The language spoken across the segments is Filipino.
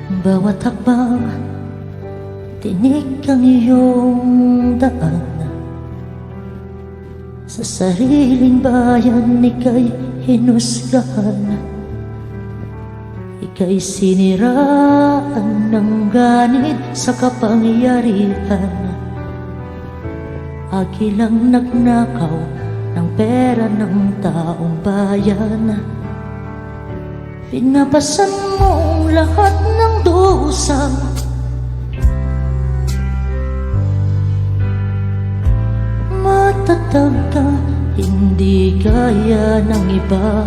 Bawat hakbang, tinik ang iyong daan. Sa sariling bayan, ika'y hinusgahan. Ika'y siniraan ng ganit sa kapangyarihan. Agilang nagnakaw ng pera ng taong bayan. Pinapasan mo ang lahat ng dusa. Matatag ka, hindi kaya ng iba.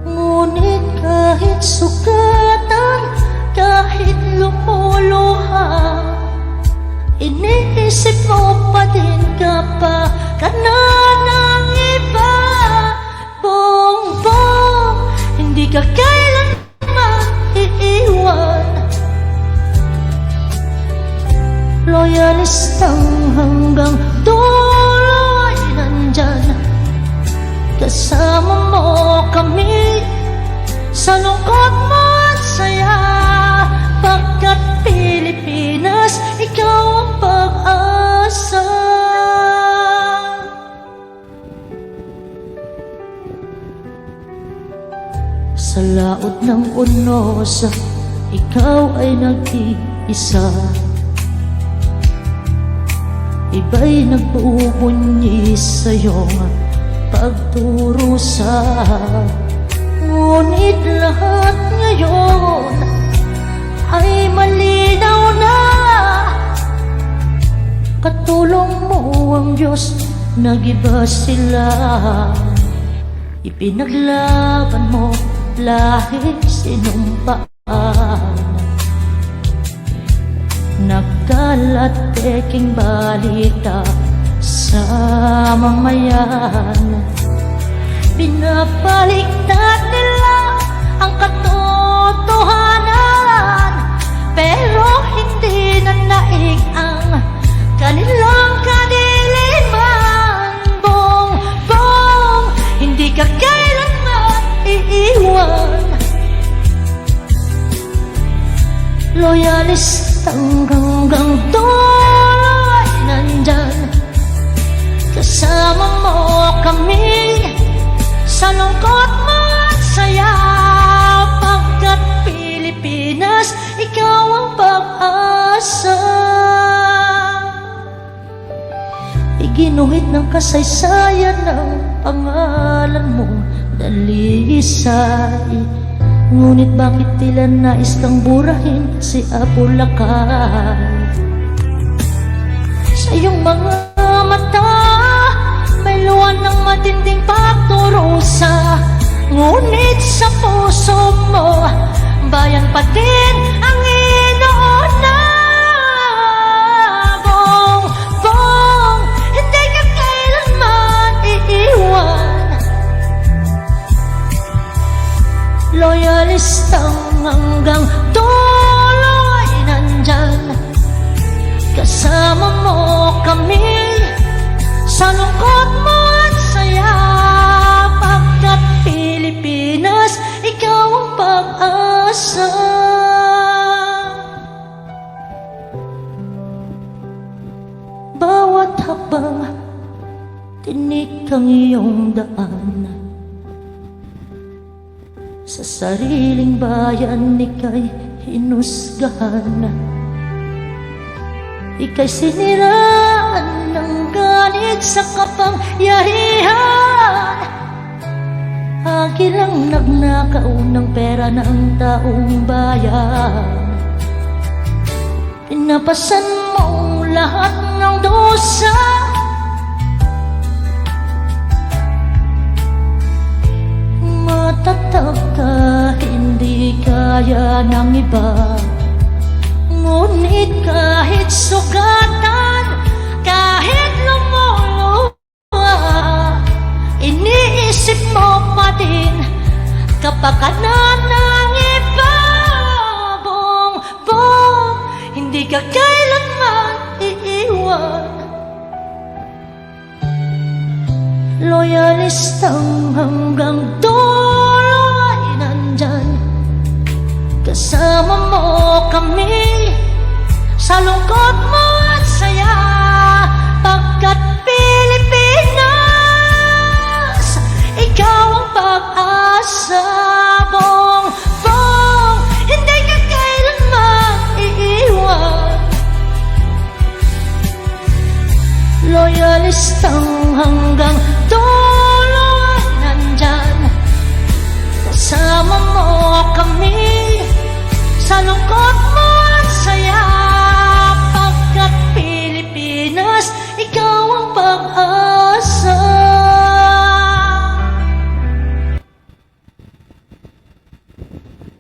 Ngunit kahit sugatan, kahit lumuluha, iniisip mo pa din kapag ng iba. Bongbong, hindi ka kailanman iiwan. Loyalistang hanggang dulo ay nandyan. Kasama mo kami sa lungkot mo at saya. Pagkat Pilipinas, ikaw ang pag-asa. Sa laot ng unos, ikaw ay nag-iisa. Iba'y nagbubunyi sa iyong pagturusa. Ngunit lahat ngayon ay malinaw na. Katulong mo ang Diyos, nag-iba sila. Ipinaglaban mo lahi sinumpaan. Nagkalat peking balita sa mamayan. Binabaliktad nila ang katotohanan, pero hindi na naig ang kanilang kadiliman. Bongbong, hindi ka kailanman iiwan. Loyalistang hanggang dulo ay nandyan. Kasama mo kami sa lungkot mo at saya. Pagkat Pilipinas, ikaw ang pag-asa. Iginuhit ng kasaysayan ng pangalan mong dalisay. Ngunit bakit tila nais kang burahin si Apulakay? Sa iyong mga mata may luwan ng matinding pagturusa. Ngunit sa puso mo, bayan pa din ang inuuna. Bongbong, hindi ka kailanman iiwan. Loyalistang hanggang dulo ay nandyan. Kasama mo kami sa lungkot mo at saya. Pagkat Pilipinas, ikaw ang pag-asa. Bawat habang tinik ang iyong daan. Sa sariling bayan, ika'y hinusgahan. Ika'y siniraan ng ganit sa kapangyarihan. Agilang nagnakaw ng pera ng taong bayan. Pinapasan mo ang lahat ng dosa. Matatag ka, hindi kaya ng iba. Ngunit kahit sugatan, kahit lumuluha, iniisip mo pa din kapakanan ng iba. Bongbong, hindi ka kailanman iiwan. Loyalistang hanggang dulo ay nandyan. Kasama sa lungkot mo at saya, pagkat Pilipinas, ikaw ang pag-asa ko.